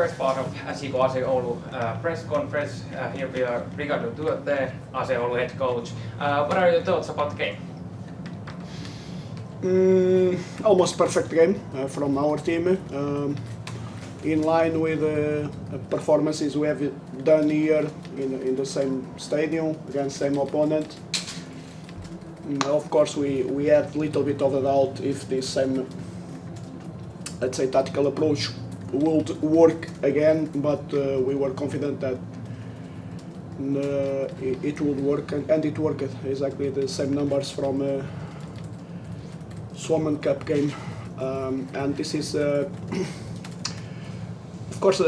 first part of SJK AC Oulu press conference. Here we are Ricardo Duarte, AC Oulu head coach. What are your thoughts about the game? Almost perfect game from our team. In line with the performances we have done here in the same stadium against same opponent. Of course, we had a little bit of a doubt if this same, let's say, tactical approach would work again, but we were confident that it would work, and it worked. Exactly the same numbers from Suomen Cup game, and this is, of course,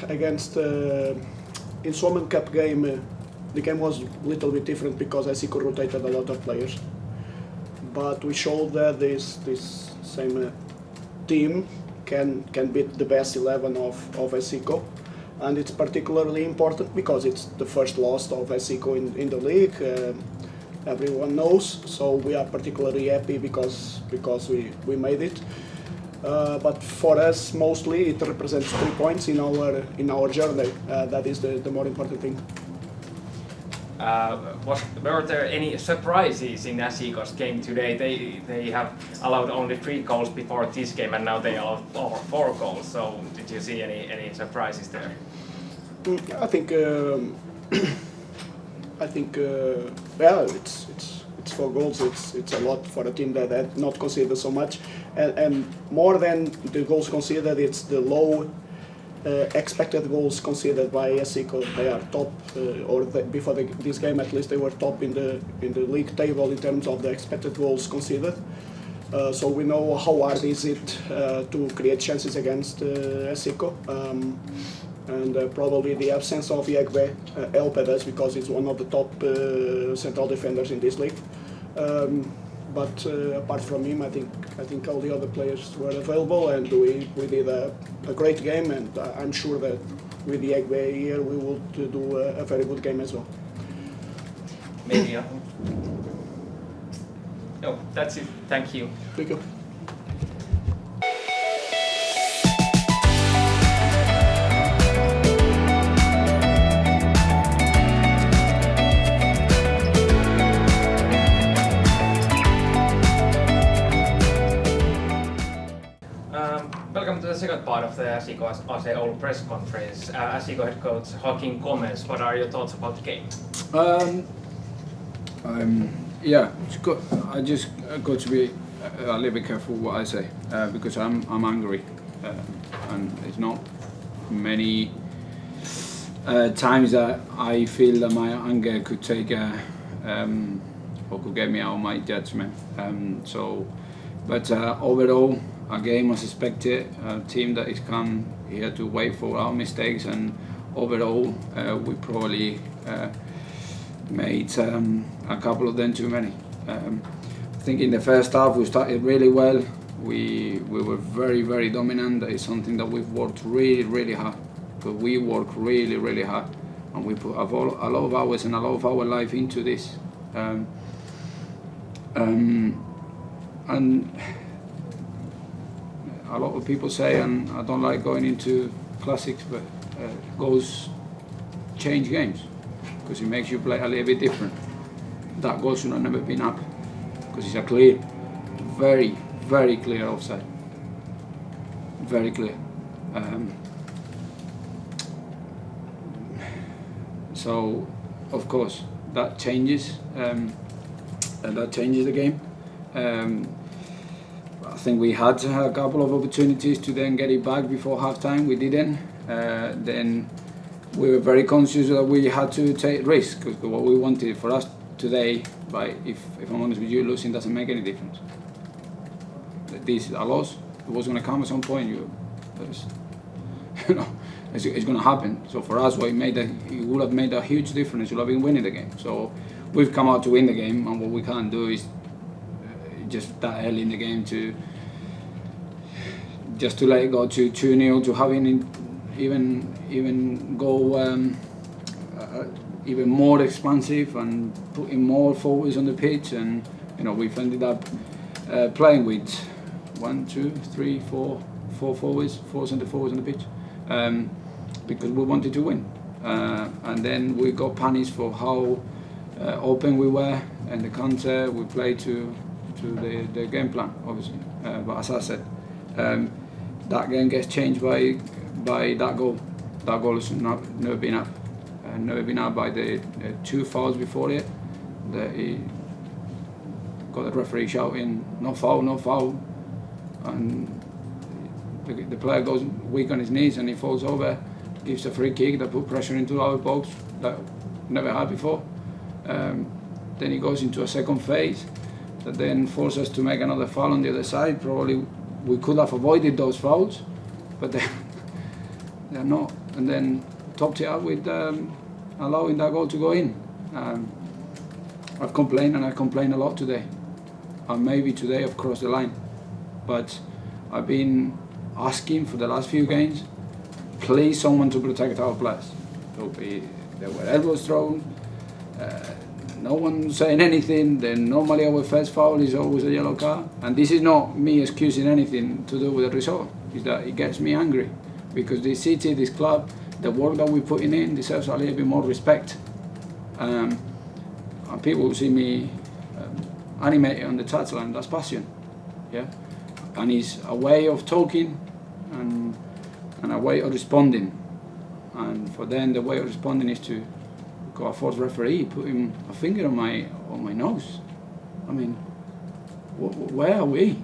against in Suomen Cup game. The game was a little bit different because SJK rotated a lot of players, but we showed that this same team can beat the best 11 of SJK, and it's particularly important because it's the first loss of SJK in the league. Everyone knows, so we are particularly happy because we made it. But for us, mostly it represents 3 points in our journey. That is the more important thing. Were there any surprises in SJK's game today? They have allowed only 3 goals before this game, and now they allowed 4 goals. So did you see any surprises there? I think well, it's 4 goals. It's a lot for a team that had not conceded so much, and more than the goals conceded, it's the low expected goals conceded by SJK. They are top, before this game at least they were top in the league table in terms of the expected goals conceded. So we know how hard is it to create chances against SJK, and probably the absence of Yegbe helped us because he's one of the top central defenders in this league. But apart from him, I think all the other players were available, and we did a great game, and I'm sure that with the Yegbe here we will do a very good game as well. Maybe. No, that's it. Thank you. Thank you. Welcome to the second part of the SJK AC Oulu press conference. SJK head coach Joaquin Gomez, what are your thoughts about the game? Yeah, it's good. I just got to be a little bit careful what I say because I'm angry, and it's not many times that I feel that my anger could take or could get me out of my judgment. But overall, a game as expected, a team that is come here to wait for our mistakes, and overall we probably made a couple of them too many. I think in the first half we started really well. We were very, very dominant. That is something that we've worked really, really hard. But we work really, really hard, and we put a lot of hours and a lot of our life into this. And a lot of people say, and I don't like going into classics, but goals change games because it makes you play a little bit different. That goal should have never been up because it's a clear, very, very clear offside. Very clear. So, of course, that changes. That changes the game. I think we had a couple of opportunities to then get it back before halftime. We didn't. Then we were very conscious that we had to take risks because what we wanted for us today, if I'm honest with you, losing doesn't make any difference. This is a loss. It was going to come at some point. It's going to happen. So for us, it would have made a huge difference. It would have been winning the game. So we've come out to win the game, and what we can't do is just that early in the game to let it go to 2-0, to having even go even more expansive and putting more forwards on the pitch, and we've ended up playing with 1, 2, 3, 4 forwards, 4 centre forwards on the pitch. because we wanted to win. And then we got punished for how open we were and the counter we played to the game plan, obviously. But as I said, that game gets changed by that goal. That goal has never been up. Never been up by the 2 fouls before it. He got the referee shouting, no foul. And the player goes weak on his knees and he falls over, gives a free kick that put pressure into our box that never had before. Then he goes into a second phase that then forces us to make another foul on the other side. Probably we could have avoided those fouls, but they're not. And then topped it up with allowing that goal to go in. I've complained and I complained a lot today. And maybe today I've crossed the line. But I've been asking for the last few games, please someone to protect our players. There were elbows thrown, no one saying anything. Then normally our first foul is always a yellow card. And this is not me excusing anything to do with the result. It's that it gets me angry. Because this city, this club, the work that we're putting in deserves a little bit more respect. And people see me animated on the touchline, that's passion. Yeah? And it's a way of talking and a way of responding. And for them, the way of responding is to go a force referee, putting a finger on my nose. I mean, where are we?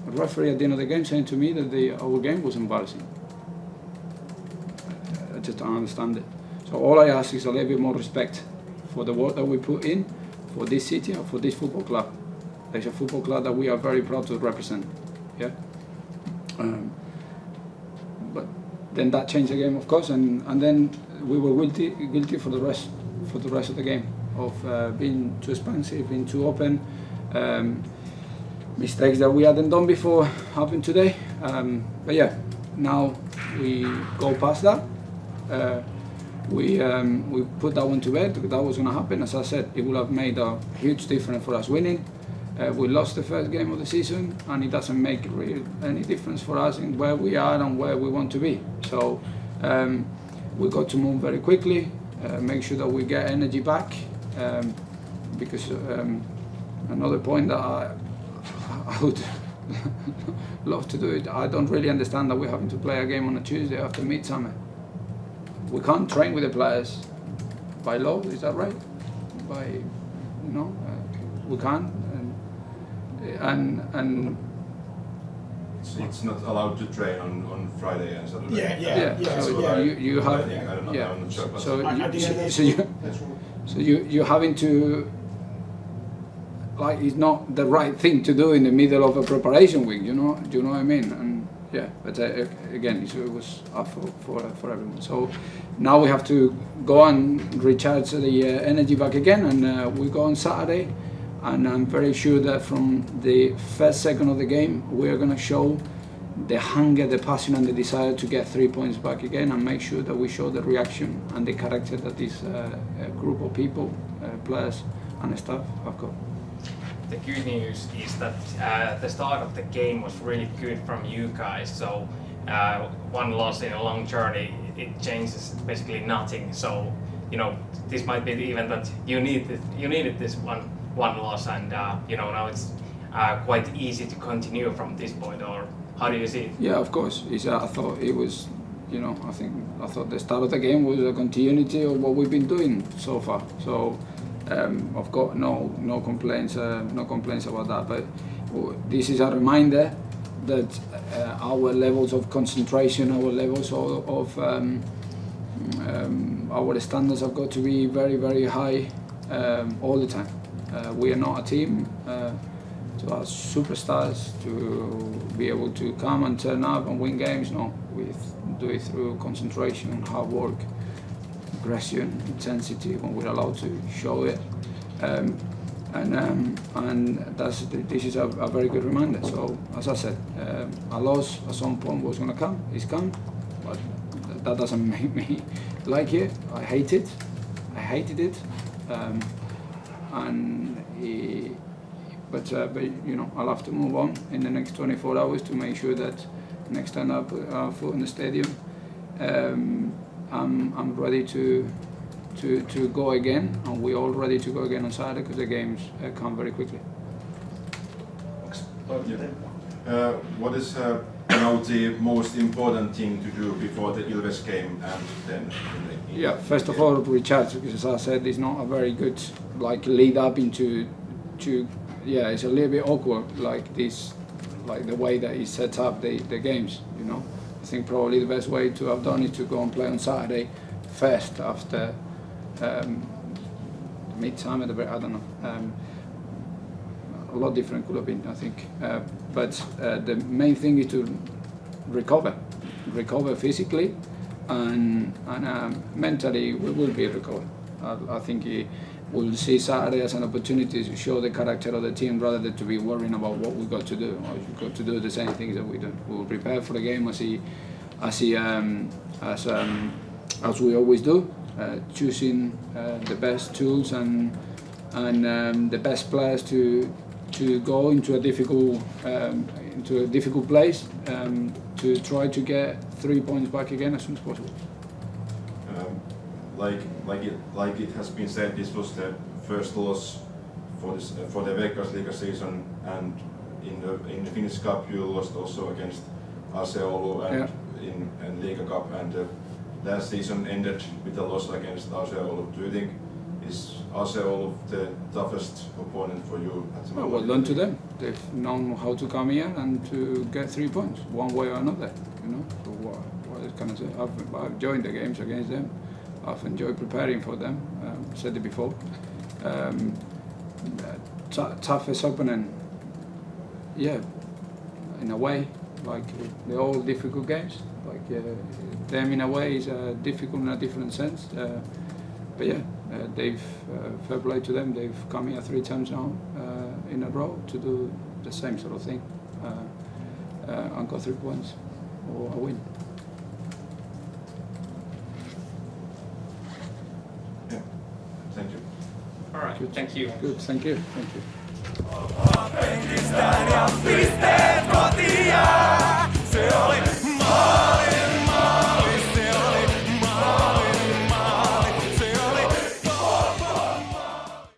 A referee at the end of the game saying to me that our game was embarrassing. I just don't understand it. So all I ask is a little bit more respect for the work that we put in for this city or for this football club. It's a football club that we are very proud to represent. Yeah. But then that changed the game, of course, and then we were guilty for the rest of the game of being too expansive, being too open. Mistakes that we hadn't done before happened today. But yeah, now we go past that. We put that one to bed. That was going to happen. As I said, it would have made a huge difference for us winning. We lost the first game of the season, and it doesn't make any difference for us in where we are and where we want to be. So we got to move very quickly, make sure that we get energy back, because another point that I would love to do it. I don't really understand that we're having to play a game on a Tuesday after midsummer. We can't train with the players by law, is that right? We can't. And it's not allowed to train on Friday and Saturday. Yeah. So you have. I'm not sure, but So you're having to. Like, it's not the right thing to do in the middle of a preparation week. Do you know what I mean? And yeah, but again, it was up for everyone. So now we have to go and recharge the energy back again, and we go on Saturday. And I'm very sure that from the first second of the game, we're going to show the hunger, the passion and the desire to get 3 points back again, and make sure that we show the reaction and the character that this group of people, players and staff have got. The good news is that the start of the game was really good from you guys. So one loss in a long journey, it changes basically nothing. So this might be even that you needed this one loss, and now it's quite easy to continue from this point. Or how do you see it? Yeah, of course. I thought it was, I thought the start of the game was a continuity of what we've been doing so far. So I've got no complaints about that. But this is a reminder that our levels of concentration, our levels of our standards have got to be very, very high all the time. We are not a team to have superstars to be able to come and turn up and win games. No, we do it through concentration, hard work, aggression, intensity when we're allowed to show it, and this is a very good reminder. So as I said, a loss at some point was going to come. It's come, but that doesn't make me like it. I hate it. I hated it. But I'll have to move on in the next 24 hours to make sure that next time I put our foot in the stadium, I'm ready to go again, and we're all ready to go again on Saturday because the games come very quickly. What is now the most important thing to do before the Ilves game and then? First of all, recharge, because as I said, it's not a very good lead up into. It's a little bit awkward the way that he sets up the games. I think probably the best way to have done is to go and play on Saturday first after mid-time at the I don't know. A lot different could have been, I think. But the main thing is to recover physically, and mentally we will be recovered. I think we'll see Saturday as an opportunity to show the character of the team rather than to be worrying about what we've got to do. We've got to do the same things that we do. We'll prepare for the game as we always do, choosing the best tools and the best players to go into a difficult place to try to get 3 points back again as soon as possible. Like it has been said, this was the first loss for the Veikkausliiga season, and in the Finnish Cup you lost also against AC Oulun and in Liiga Cup, and last season ended with a loss against AC Oulun. Do you think is AC Oulun the toughest opponent for you at the moment? Well done to them. They've known how to come here and to get 3 points, one way or another. So what can I say? I've enjoyed the games against them. I've enjoyed preparing for them. Said it before. Toughest opponent, in a way, they're all difficult games. Them in a way is difficult in a different sense. But they've fair play to them. They've come here 3 times now in a row to do the same sort of thing and got 3 points or a win. Thank you. All right. Thank you. Good. Thank you.